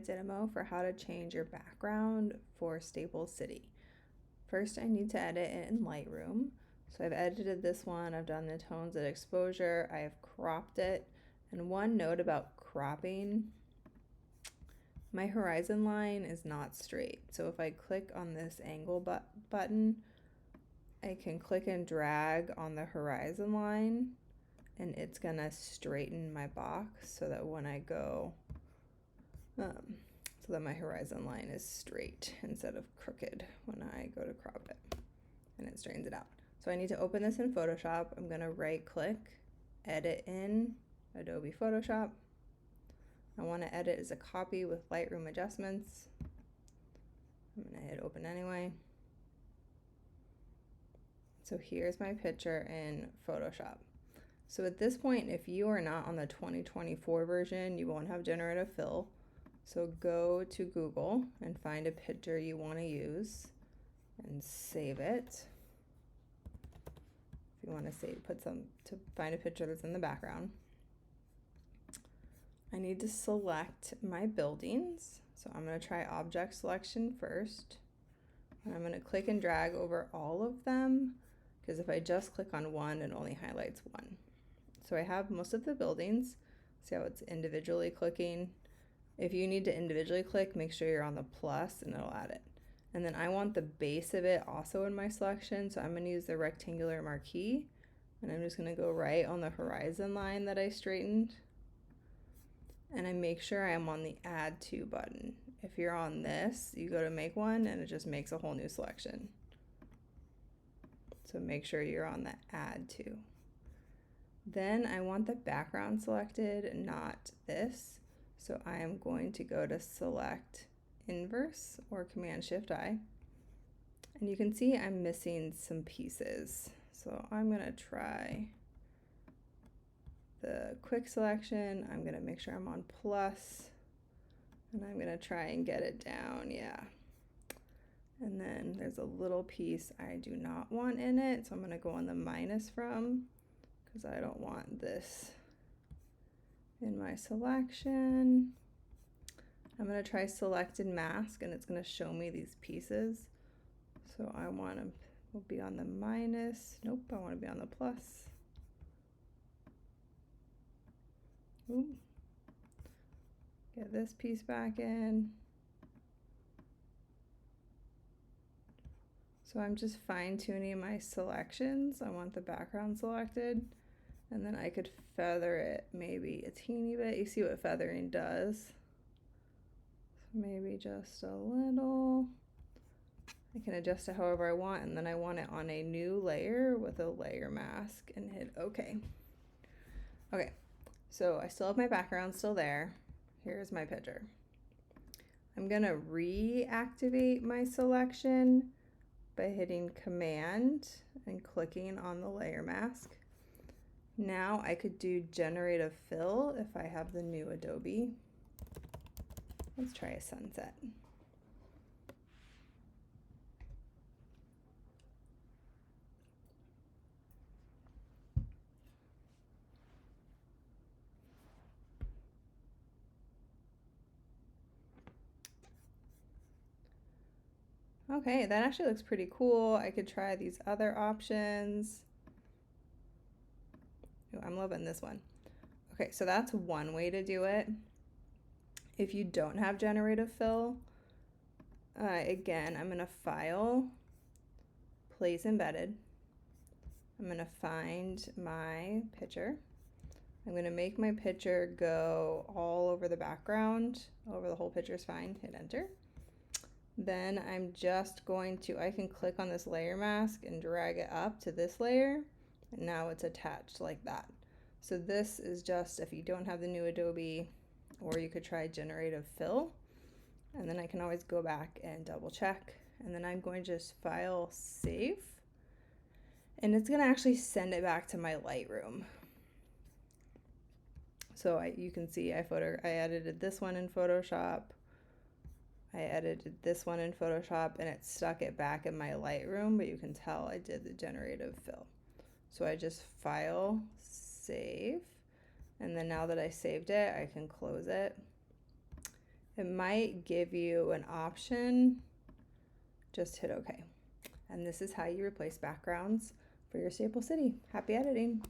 Demo for how to change your background for Staples City. First, I need to edit it in Lightroom. So I've edited this one, I've done the tones and exposure, I have cropped it. And one note about cropping, my horizon line is not straight. So if I click on this angle button, I can click and drag on the horizon line and it's gonna straighten my box so that when I go so that my horizon line is straight instead of crooked when I go to crop it, and it straightens it out. So I need to open this in Photoshop. I'm gonna right click, edit in Adobe Photoshop. I wanna edit as a copy with Lightroom adjustments. I'm gonna hit open anyway. So here's my picture in Photoshop. So at this point, if you are not on the 2024 version, you won't have generative fill. So go to Google and find a picture you want to use and save it. If you want to find a picture that's in the background. I need to select my buildings. So I'm going to try object selection first. And I'm going to click and drag over all of them, because if I just click on one, it only highlights one. So I have most of the buildings. See how it's individually clicking? If you need to individually click, make sure you're on the plus and it'll add it. And then I want the base of it also in my selection, so I'm going to use the rectangular marquee, and I'm just going to go right on the horizon line that I straightened. And I make sure I am on the add to button. If you're on this, you go to make one and it just makes a whole new selection. So make sure you're on the add to. Then I want the background selected, not this. So I am going to go to select inverse or Command Shift I. And you can see I'm missing some pieces. So I'm going to try the quick selection. I'm going to make sure I'm on plus, and I'm going to try and get it down. Yeah. And then there's a little piece I do not want in it. So I'm going to go on the minus from, because I don't want this in my selection. I'm going to try selected mask, and it's going to show me these pieces. So I want to we'll be on the minus. Nope, I want to be on the plus. Ooh. Get this piece back in. So I'm just fine-tuning my selections. I want the background selected, and then I could feather it maybe a teeny bit. You see what feathering does. So maybe just a little. I can adjust it however I want, and then I want it on a new layer with a layer mask and hit OK. Okay, so I still have my background still there. Here's my picture. I'm gonna reactivate my selection by hitting Command and clicking on the layer mask. Now I could do generative fill if I have the new Adobe. Let's try a sunset. Okay, that actually looks pretty cool. I could try these other options. Ooh, I'm loving this one. Okay, so that's one way to do it. If you don't have generative fill, again, I'm going to File, Place Embedded. I'm going to find my picture. I'm going to make my picture go all over the background. Over the whole picture is fine. Hit Enter. Then I'm just going to, I can click on this layer mask and drag it up to this layer, and now it's attached like that. So this is just if you don't have the new Adobe, or you could try generative fill, and then I can always go back and double check. And then I'm going to just File, Save, and it's going to actually send it back to my Lightroom. So you can see I edited this one in Photoshop. I edited this one in Photoshop, and it stuck it back in my Lightroom, but you can tell I did the generative fill. So I just File, Save, and then now that I saved it, I can close it. it might give you an option. Just hit OK. And this is how you replace backgrounds for your Staple City. Happy editing!